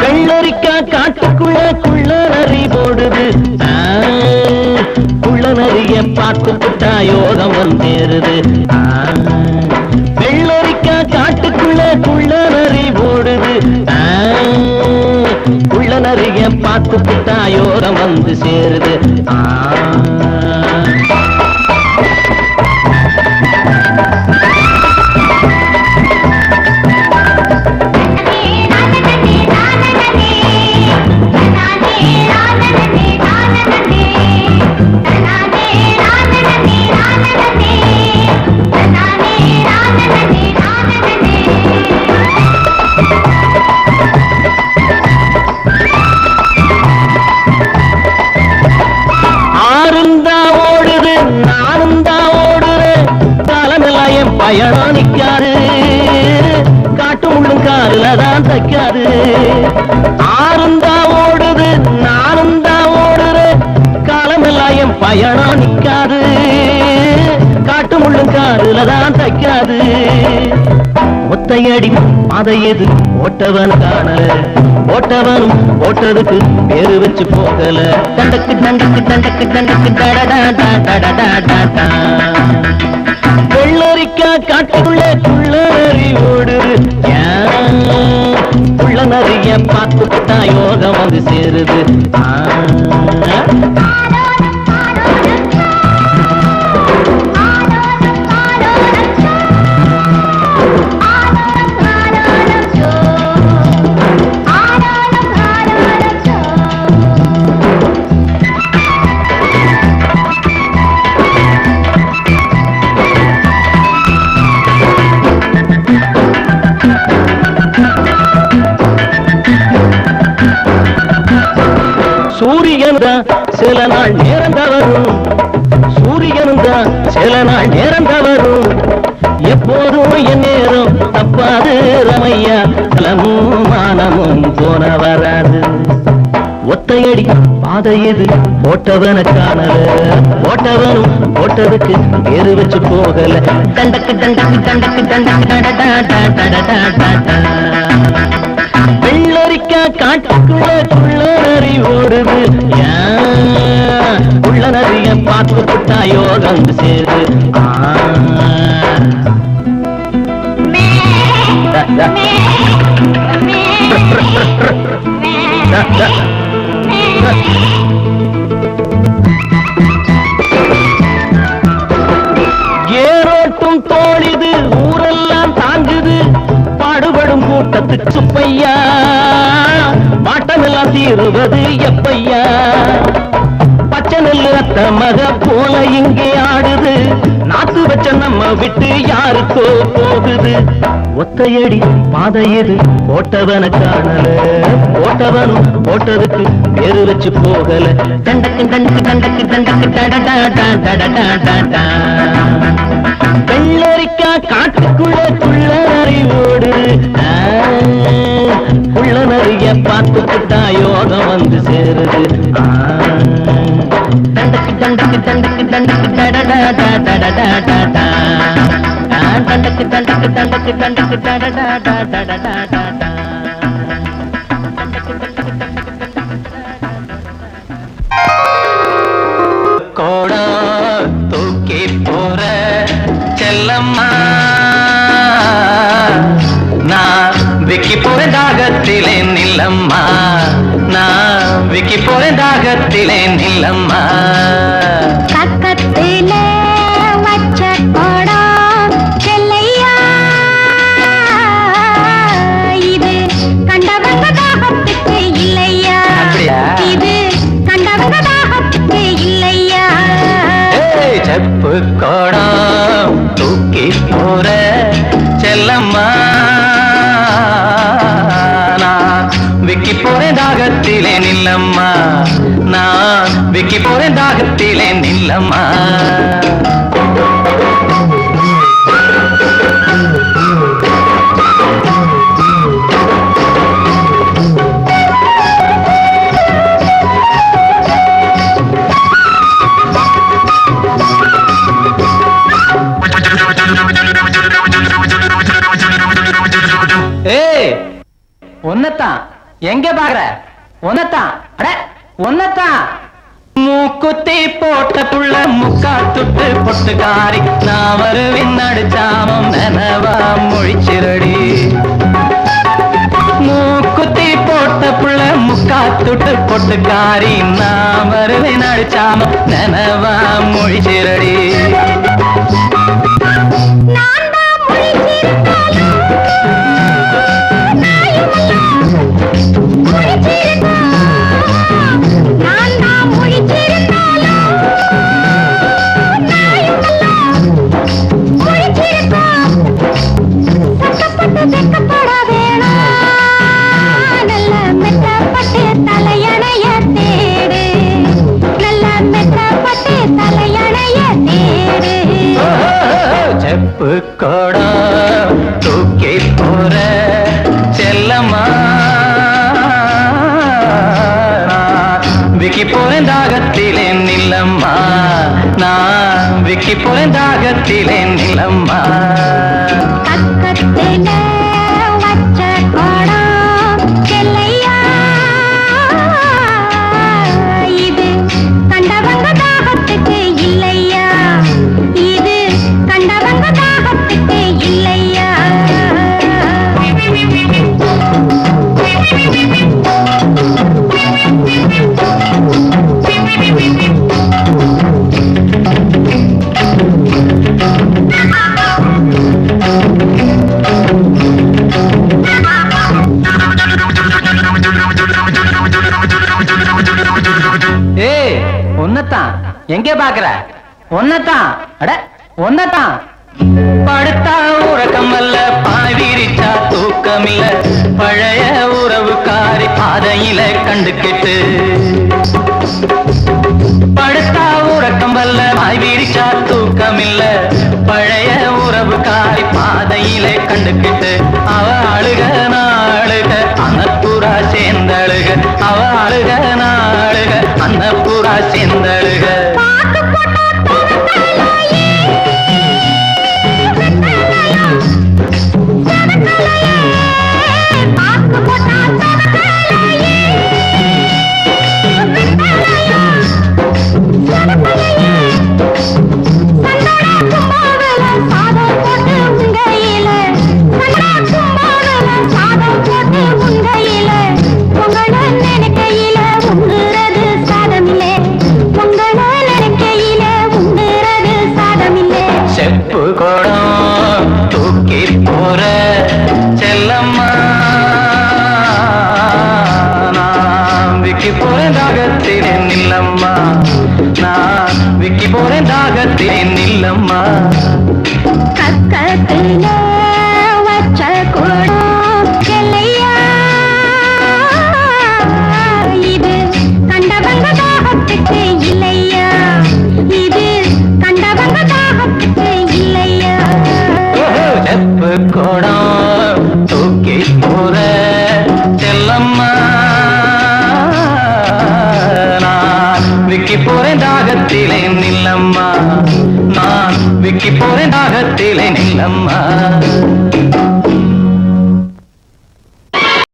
வெள்ளரிக்கா காட்டுக்குள்ள குள்ள நரி போடுது குள்ள நரிய பார்த்துட்டா யோகம் வந்தேருது வெள்ளரிக்கா காட்டுக்குள்ள குள்ள நரி போடுது குள்ள நரிய பார்த்துட்டா யோகம் வந்து சேருது பயணம் நிக்காது காட்டு முள்ளும் காருலதான் தைக்காது ஆறுந்தா ஓடுது நானும் தான் ஓடுறேன் காலமெல்லாம் என் பயணம் நிக்காது காட்டு முள்ளும் காருலதான் தைக்காது ஒத்தையடி அதை எது ஓட்டவன் காணல ஓட்டவனும் ஓட்டதுக்கு பேரு வச்சு போகல தண்டக்கு தண்டக்கு தண்டக்கு தண்டக்கு டடடா வெள்ளரிக்கா காட்டுக்குள்ள குள்ள நரி ஓடுது குள்ள நரிய பார்த்துட்டா யோகம் வந்து சேருது சூரியன் தான் சில நாள் நேரம் தவறும் சூரியன் தான் சில நாள் நேரம் தவறும் எப்போதும் என் நேரம் தப்பாது ரமையா கலமும் மானமும் போன வராது ஒத்தையடி பாதை எது ஓட்டவன காணல ஓட்டவனும் ஓட்டதுக்கு பேரு வச்சு போகல தண்டக்கு தண்டக்கு தண்டக்கு தண்டக்கு வெள்ளரிக்கா காட்டுக்குள்ள குள்ள நரி ஓடுது உள்ள நரிய பார்த்துட்டா யோகம் சேரு ஏரோட்டும் தோழிது ஊரெல்லாம் தாங்குது பாடுபடும் கூட்டத்துக்கு சுப்பையா மாட்டமெல்லாம் தீருவது எப்பையா பச்சை நெல்லு அத்த மக போல இங்கே ஆடுது நாத்து வச்ச நம்ம விட்டு யாருக்கோ போகுது ஒத்தையடி பாதையது ஓட்டவன காணல ஓட்டவனும் ஓட்டதுக்கு பேரு வச்சு போகல தண்டக்கு தண்டக்கு தண்டக்கு தண்டக்கு டடடா வெள்ளரிக்கா காட்டுக்குள்ள குள்ள நரி ஓடுது குள்ள நரிய பார்த்துட்டா யோகம் வந்து சேருது தண்டக்கு தண்டக்கு தண்டக்கு தண்டக்கு டடடா தண்டக்கு தண்டக்கு தண்டக்கு தண்டக்கு டடடா கோடா தூக்கி போற செல்லம்மா நான் விக்கி போறேன் தாகத்திலே நில்லம்மா நான் விக்கி போறேன் தாகத்திலே நில்லம்மா பக்கத்திலே வச்ச கோடா செல்லையா இது கண்டவங்க தாகத்துக்கு இல்லையா இது கண்டவங்க தாகத்துக்கு இல்லையா செப்பு கோடம் தூக்கி போற செல்லம்மா நான் விக்கி போறேன் தாகத்திலே நில்லம்மா நான் விக்கி போறேன் தாகத்திலே நில்லம்மா ஏய் ஒன்னத்தான் எங்க பாக்குற ஒன்னத்தான் அட ஒன்னத்தான் மூக்குத்தி போட்ட புள்ள முக்கா துட்டு பொட்டுக்காரி நான் வருவேன் நடுச்சாமம் நனவா மொழிச்சிரடி மூக்குத்தி போட்ட புள்ள முக்கா துட்டு பொட்டுக்காரி நான் வருவேன் நடுச்சாமம் நனவா மொழிச்சிரடி செப்பு கோடா தூக்கி போற செல்லம்மா விக்கி போறேன் தாகத்திலே நில்லம்மா நான் விக்கி போறேன் தாகத்திலே நில்லம்மா ஒன்னத்தான் எங்கே பாக்குற ஒன்னத்தான் அட ஒன்னத்தான் படுத்தா உறக்கம் அல்ல பாய்விரிச்சா தூக்கம் இல்ல பழைய உறவுக்காரி பாதையில கண்டு கெட்டு படுத்தா உறக்கம் அல்ல பாய்விரிச்சா தூக்கம் இல்ல பழைய உறவுக்காரி பாதையில கண்டு கெட்டு அவ அழுக நாளுக அன்னப்புறா சேர்ந்தழுக அவ அழுக நாளுக அன்னப்புறா சேர்ந்தழுக செப்பு கோடம் தூக்கி போற செல்லம்மா நான் விக்கி போறேன் தாகத்திலே நில்லம்மா நான் விக்கி போறேன் தாகத்திலே நில்லம்மா வச்ச கோடம் செல்லையா இது கண்டவங்க தாகத்துக்கு இல்லையா இது கண்டவங்க தாகத்துக்கு இல்லையா செப்பு கோடம் தூக்கி போற செல்லம்மா நான் விக்கி போறேன் தாகத்திலே நில்லம்மா நான் விக்கி போறேன் தாகத்திலே நில்லம்மா